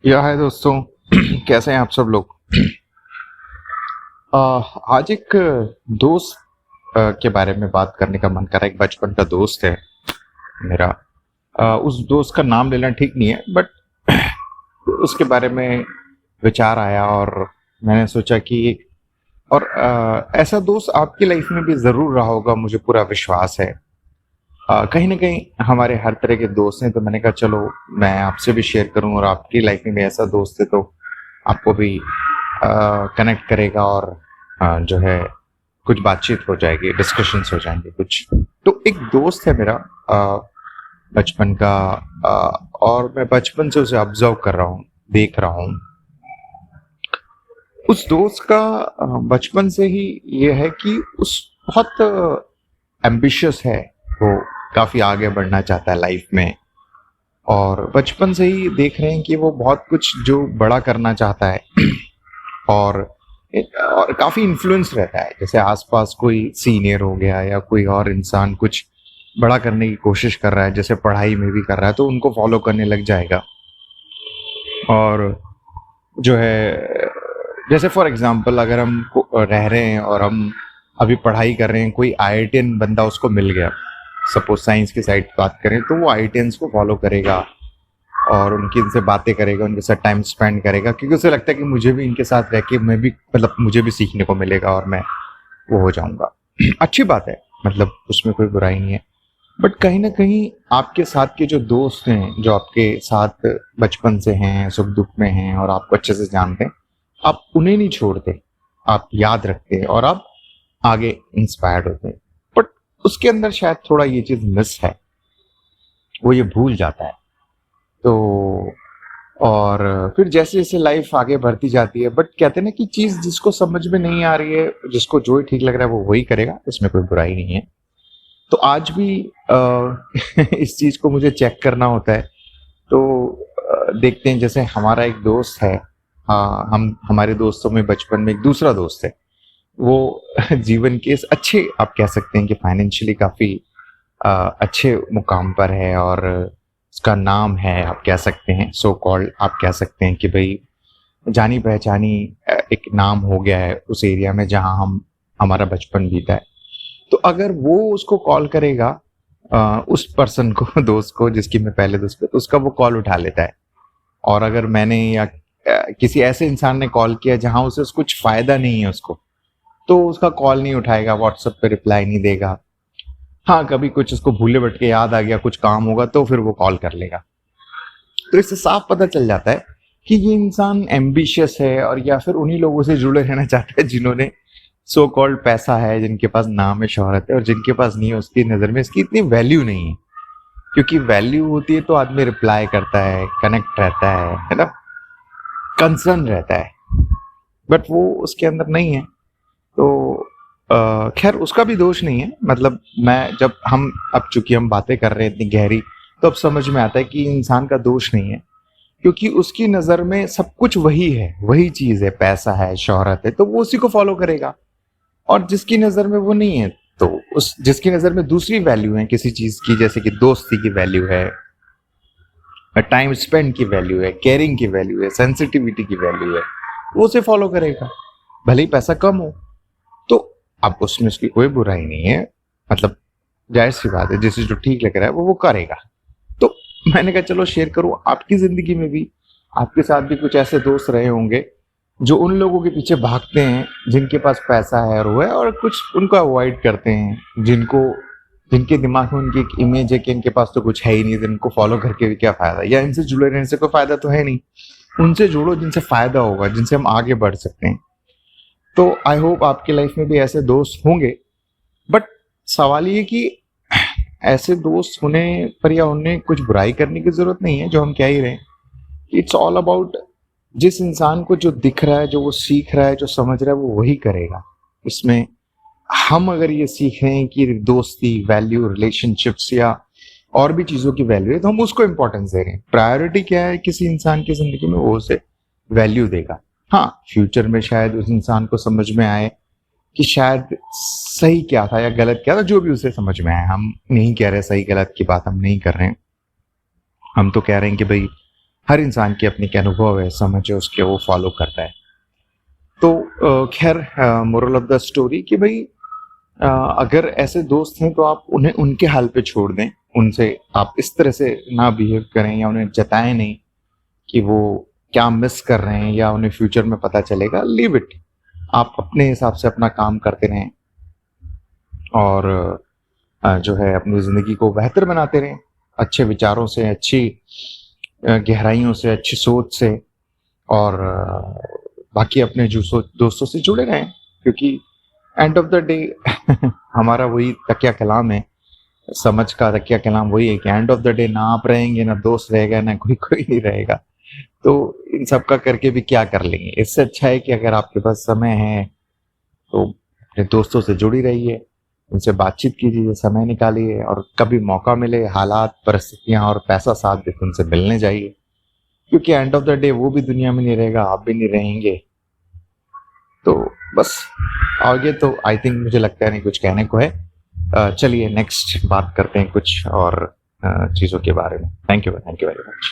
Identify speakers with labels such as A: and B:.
A: या हाय दोस्तों। कैसे हैं आप सब लोग। आज एक दोस्त के बारे में बात करने का मन कर रहा है। एक बचपन का दोस्त है मेरा। उस दोस्त का नाम लेना ठीक नहीं है, बट उसके बारे में विचार आया और मैंने सोचा कि और ऐसा दोस्त आपकी लाइफ में भी ज़रूर रहा होगा, मुझे पूरा विश्वास है। कहीं ना कहीं हमारे हर तरह के दोस्त हैं, तो मैंने कहा चलो मैं आपसे भी शेयर करूं, और आपकी लाइफ में भी ऐसा दोस्त है तो आपको भी कनेक्ट करेगा, और जो है कुछ बातचीत हो जाएगी, डिस्कशंस हो जाएंगे कुछ। तो एक दोस्त है मेरा बचपन का, और मैं बचपन से उसे ऑब्जर्व कर रहा हूँ, देख रहा हूँ। उस दोस्त का बचपन से ही ये है कि उस बहुत एम्बिशियस है। वो काफी आगे बढ़ना चाहता है लाइफ में, और बचपन से ही देख रहे हैं कि वो बहुत कुछ जो बड़ा करना चाहता है। और काफी इन्फ्लुएंस रहता है, जैसे आसपास कोई सीनियर हो गया या कोई और इंसान कुछ बड़ा करने की कोशिश कर रहा है, जैसे पढ़ाई में भी कर रहा है, तो उनको फॉलो करने लग जाएगा। और जो है जैसे फॉर एग्जांपल अगर हम रह रहे हैं और हम अभी पढ़ाई कर रहे हैं, कोई आईआईटीएन बंदा उसको मिल गया, सपोज साइंस की साइड बात करें, तो वो आईआईटीएंस को फॉलो करेगा और उनकी इनसे बातें करेगा, उनके साथ टाइम स्पेंड करेगा, क्योंकि उसे लगता है कि मुझे भी इनके साथ रह के मैं भी मतलब मुझे भी सीखने को मिलेगा और मैं वो हो जाऊंगा। अच्छी बात है, मतलब उसमें कोई बुराई नहीं है। बट कहीं ना कहीं आपके साथ के जो दोस्त हैं, जो आपके साथ बचपन से हैं, सुख दुख में हैं और आपको अच्छे से जानते हैं, आप उन्हें नहीं छोड़ते, आप याद रखते हैं और आप आगे इंस्पायर्ड होते हैं। बट उसके अंदर शायद थोड़ा ये चीज मिस है, वो ये भूल जाता है। तो और फिर जैसे जैसे लाइफ आगे बढ़ती जाती है, बट कहते हैं ना कि चीज जिसको समझ में नहीं आ रही है, जिसको जो ही ठीक लग रहा है वो वही करेगा, इसमें कोई बुराई नहीं है। तो आज भी इस चीज को मुझे चेक करना होता है। तो देखते हैं, जैसे हमारा एक दोस्त है। हाँ, हम हमारे दोस्तों में बचपन में एक दूसरा दोस्त है। वो जीवन के इस अच्छे, आप कह सकते हैं कि फाइनेंशियली काफी अच्छे मुकाम पर है, और उसका नाम है, आप कह सकते हैं सो कॉल्ड, आप कह सकते हैं कि भाई जानी पहचानी एक नाम हो गया है उस एरिया में जहां हम हमारा बचपन बीता है। तो अगर वो उसको कॉल करेगा, उस पर्सन को दोस्त को जिसकी मैं पहले दोस्त था, तो उसका वो कॉल उठा लेता है। और अगर मैंने या किसी ऐसे इंसान ने कॉल किया जहां उसे कुछ फायदा नहीं है उसको, तो उसका कॉल नहीं उठाएगा, व्हाट्सएप पे रिप्लाई नहीं देगा। हाँ, कभी कुछ उसको भूले भटके याद आ गया, कुछ काम होगा, तो फिर वो कॉल कर लेगा। तो इससे साफ पता चल जाता है कि ये इंसान एम्बिशियस है, और या फिर उन्हीं लोगों से जुड़े रहना चाहता है जिन्होंने सो कॉल्ड पैसा है, जिनके पास नाम है, शोहरत है, और जिनके पास नहीं है उसकी नज़र में इसकी इतनी वैल्यू नहीं है। क्योंकि वैल्यू होती है तो आदमी रिप्लाई करता है, कनेक्ट रहता है ना, कंसर्न रहता है। बट वो उसके अंदर नहीं है। तो खैर उसका भी दोष नहीं है। मतलब मैं जब हम अब चूंकि हम बातें कर रहे हैं इतनी गहरी, तो अब समझ में आता है कि इंसान का दोष नहीं है, क्योंकि उसकी नज़र में सब कुछ वही है, वही चीज़ है, पैसा है, शोहरत है, तो वो उसी को फॉलो करेगा। और जिसकी नज़र में वो नहीं है, तो उस जिसकी नज़र में दूसरी वैल्यू है किसी चीज़ की, जैसे कि दोस्ती की वैल्यू है, टाइम स्पेंड की वैल्यू है, केयरिंग की वैल्यू है, सेंसिटिविटी की वैल्यू है, वो उसे फॉलो करेगा, भले ही पैसा कम हो। तो अब उसमें उसकी कोई बुराई नहीं है। मतलब जाहिर सी बात है, जिसे जो ठीक लग रहा है वो करेगा। तो मैंने कहा चलो शेयर करूं, आपकी जिंदगी में भी आपके साथ भी कुछ ऐसे दोस्त रहे होंगे जो उन लोगों के पीछे भागते हैं जिनके पास पैसा है और वो है, और कुछ उनको अवॉइड करते हैं जिनको जिनके दिमाग में उनकी एक इमेज है कि इनके पास तो कुछ है ही नहीं, तो इनको फॉलो करके भी क्या फायदा, या इनसे जुड़े रहने से कोई फायदा तो है नहीं। उनसे जुड़ो जिनसे फायदा होगा, जिनसे हम आगे बढ़ सकते हैं। तो आई होप आपकी लाइफ में भी ऐसे दोस्त होंगे। बट सवाल ये कि ऐसे दोस्त होने पर या उन्हें कुछ बुराई करने की जरूरत नहीं है, जो हम कह ही रहे हैं। इट्स ऑल अबाउट, जिस इंसान को जो दिख रहा है, जो वो सीख रहा है, जो समझ रहा है, वो वही करेगा। इसमें हम अगर ये सीख रहे हैं कि दोस्ती वैल्यू, रिलेशनशिप्स या और भी चीजों की वैल्यू है, तो हम उसको इंपॉर्टेंस दे रहे हैं। प्रायोरिटी क्या है किसी इंसान की जिंदगी में, वो उसे वैल्यू देगा। हाँ, फ्यूचर में शायद उस इंसान को समझ में आए कि शायद सही क्या था या गलत क्या था, जो भी उसे समझ में आए। हम नहीं कह रहे सही गलत की बात हम नहीं कर रहे हैं। हम तो कह रहे हैं कि भाई हर इंसान की अपनी एक अनुभव है, समझ है उसके, वो फॉलो करता है। तो खैर, मोरल ऑफ द स्टोरी कि भाई अगर ऐसे दोस्त हैं तो आप उन्हें उनके हाल पे छोड़ दें। उनसे आप इस तरह से ना बिहेव करें या उन्हें जताएं नहीं कि वो क्या मिस कर रहे हैं या उन्हें फ्यूचर में पता चलेगा। लीव इट, आप अपने हिसाब से अपना काम करते रहें और जो है अपनी ज़िंदगी को बेहतर बनाते रहें, अच्छे विचारों से, अच्छी गहराइयों से, अच्छी सोच से, और बाकी अपने जो दोस्तों से जुड़े रहें, क्योंकि एंड ऑफ द डे हमारा वही तकिया कलाम है, समझ का तकिया कलाम वही है कि एंड ऑफ द डे ना आप रहेंगे, ना दोस्त रहेगा, ना कोई कोई नहीं रहेगा। तो इन सब का करके भी क्या कर लेंगे। इससे अच्छा है कि अगर आपके पास समय है तो अपने दोस्तों से जुड़ी रहिए, उनसे बातचीत कीजिए, समय निकालिए, और कभी मौका मिले, हालात, परिस्थितियां और पैसा साथ दे तो उनसे मिलने जाइए, क्योंकि एंड ऑफ द डे वो भी दुनिया में नहीं रहेगा, आप भी नहीं रहेंगे। तो बस आगे तो आई थिंक मुझे लगता है नहीं कुछ कहने को है। चलिए नेक्स्ट बात करते हैं कुछ और चीज़ों के बारे में। Thank you very much.